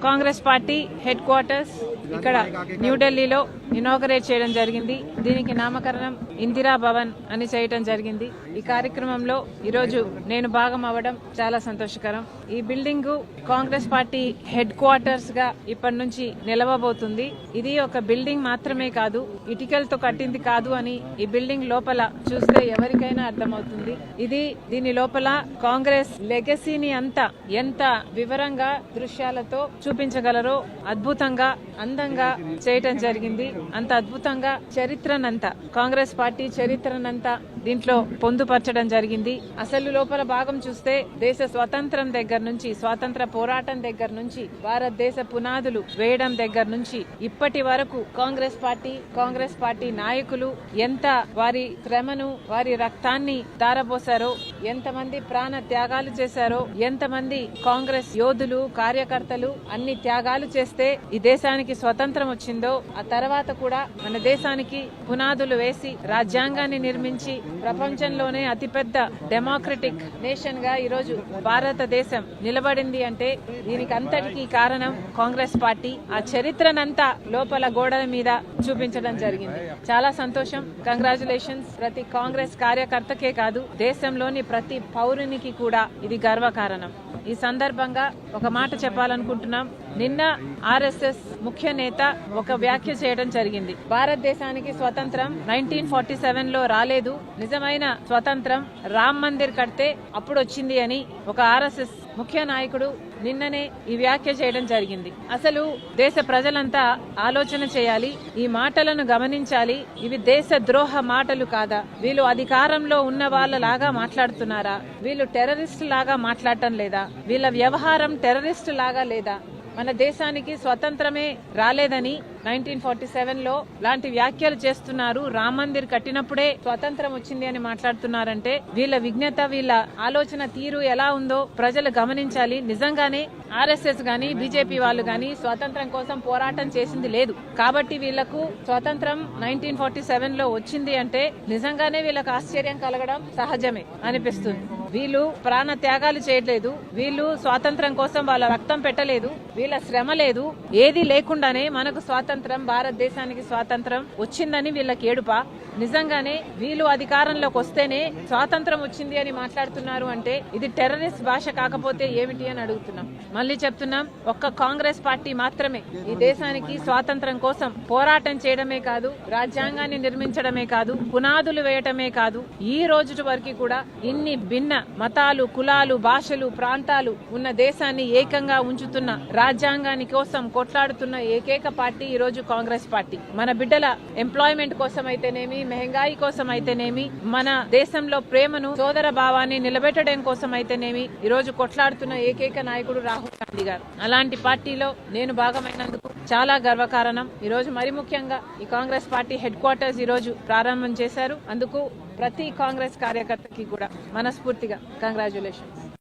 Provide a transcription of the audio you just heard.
Congress party head quarters ఇక్కడ న్యూఢిల్లీలో inaugurate చేయడం జరిగింది. దీనికి నామకరణం ఇందిరా భవన్ అని చేయడం జరిగింది. ఈ కార్యక్రమంలో ఈరోజు నేను భాగం అవ్వడం చాలా సంతోషకరం. ఈ building Congress party head quarters గా ఇప్పటి నుంచి నిలవబోతుంది. ఇది ఒక బిల్డింగ్ మాత్రమే కాదు, ఇటుకలతో కట్టింది కాదు అని ఈ బిల్డింగ్ లోపల చూస్తే ఎవరికైనా అర్థమవుతుంది. దీని లోపల కాంగ్రెస్ లెగసీని అంతా ఎంత వివరంగా దృశ్యాలతో చూపించగలరో అద్భుతంగా అందంగా చేయటం జరిగింది. అంత అద్భుతంగా చరిత్రనంతా కాంగ్రెస్ పార్టీ చరిత్రనంతా దీంట్లో పొందుపరచడం జరిగింది. అసలు లోపల భాగం చూస్తే దేశ స్వాతంత్రం దగ్గర నుంచి, స్వాతంత్ర పోరాటం దగ్గర నుంచి, భారతదేశ పునాదులు వేయడం దగ్గర నుంచి ఇప్పటి వరకు కాంగ్రెస్ పార్టీ నాయకులు ఎంత వారి శ్రమను, వారి రక్తాన్ని ధారపోసారో, ఎంతమంది ప్రాణ త్యాగాలు చేశారో, ఎంతమంది కాంగ్రెస్ యోధులు కార్యకర్తలు అన్ని త్యాగాలు చేస్తే ఈ దేశానికి స్వతంత్రం వచ్చిందో, ఆ తర్వాత కూడా మన దేశానికి పునాదులు వేసి రాజ్యాంగాన్ని నిర్మించి ప్రపంచంలోనే అతిపెద్ద డెమోక్రటిక్ నేషన్ గా ఈరోజు భారతదేశం నిలబడింది అంటే దీనికి అంతటికీ కారణం కాంగ్రెస్ పార్టీ. ఆ చరిత్రనంతా లోపల గోడల మీద చూపించడం జరిగింది. చాలా సంతోషం. కంగ్రాచులేషన్స్. ప్రతి కాంగ్రెస్ కార్యకర్తకే కాదు, దేశంలోని ప్రతి పౌరునికి కూడా ఇది గర్వకారణం. ఈ సందర్భంగా ఒక మాట చెప్పాలనుకుంటున్నాం. నిన్న ఆర్ఎస్ఎస్ ముఖ్య నేత ఒక వ్యాఖ్య చేయడం జరిగింది. భారతదేశానికి స్వతంత్రం 1947 లో రాలేదు, నిజమైన స్వతంత్రం రామ్ మందిర్ కడితే అప్పుడు వచ్చింది అని ఒక ఆర్ఎస్ఎస్ ముఖ్య నాయకుడు నిన్ననే ఈ వ్యాఖ్య చేయడం జరిగింది. అసలు దేశ ప్రజలంతా ఆలోచన చేయాలి, ఈ మాటలను గమనించాలి. ఇవి దేశ ద్రోహ మాటలు కాదా? వీళ్ళు అధికారంలో ఉన్న వాళ్ళలాగా మాట్లాడుతున్నారా? వీళ్ళు టెర్రరిస్ట్ లాగా మాట్లాడటం లేదా? వీళ్ళ వ్యవహారం టెర్రరిస్ట్ లాగా లేదా? మన దేశానికి స్వతంత్రమే రాలేదని 1947 లో లాంటి వ్యాఖ్యలు చేస్తున్నారు. రామ్ మందిర్ కట్టినప్పుడే స్వతంత్రం వచ్చింది అని మాట్లాడుతున్నారంటే వీళ్ళ విజ్ఞత, వీళ్ళ ఆలోచన తీరు ఎలా ఉందో ప్రజలు గమనించాలి. నిజంగానే ఆర్ఎస్ఎస్ గాని బీజేపీ వాళ్ళు గాని స్వాతంత్రం కోసం పోరాటం చేసింది లేదు. కాబట్టి వీళ్లకు స్వాతంత్రం 1947 లో వచ్చింది అంటే నిజంగానే వీళ్ళకు ఆశ్చర్యం కలగడం సహజమే అనిపిస్తుంది. వీళ్ళు ప్రాణ త్యాగాలు చేయట్లేదు, వీళ్ళు స్వాతంత్రం కోసం వాళ్ళ రక్తం పెట్టలేదు, వీళ్ళ శ్రమ లేదు, ఏది లేకుండానే మనకు స్వాతంత్రం, భారతదేశానికి స్వాతంత్రం వచ్చిందని వీళ్ళకి ఏడుపా? నిజంగానే వీళ్ళు అధికారంలోకి వస్తేనే స్వాతంత్రం వచ్చింది అని మాట్లాడుతున్నారు అంటే ఇది టెర్రరిస్ట్ భాష కాకపోతే ఏమిటి అని అడుగుతున్నాం. మళ్ళీ చెప్తున్నాం, ఒక్క కాంగ్రెస్ పార్టీ మాత్రమే ఈ దేశానికి స్వాతంత్రం కోసం పోరాటం చేయడమే కాదు, రాజ్యాంగాన్ని నిర్మించడమే కాదు, పునాదులు వేయటమే కాదు, ఈ రోజు వరకు కూడా ఇన్ని భిన్న మతాలు, కులాలు, భాషలు, ప్రాంతాలు ఉన్న దేశాన్ని ఏకంగా ఉంచుతున్న, రాజ్యాంగాన్ని కోసం కొట్లాడుతున్న ఏకైక పార్టీ ఈ రోజు కాంగ్రెస్ పార్టీ. మన బిడ్డల ఎంప్లాయ్మెంట్ కోసం అయితేనేమి, మెహంగాయి కోసం అయితేనేమి, మన దేశంలో ప్రేమను, సోదర భావాన్ని నిలబెట్టడం కోసం అయితేనేమి ఈ రోజు కొట్లాడుతున్న ఏకైక నాయకుడు రాహుల్ గాంధీ గారు. అలాంటి పార్టీలో నేను భాగమైనందుకు చాలా గర్వకారణం. ఈ రోజు మరి ముఖ్యంగా ఈ కాంగ్రెస్ పార్టీ హెడ్ క్వార్టర్స్ ఈ రోజు ప్రారంభం చేశారు. అందుకు ప్రతి కాంగ్రెస్ కార్యకర్తకి కూడా మనస్ఫూర్తిగా కంగ్రాచులేషన్స్.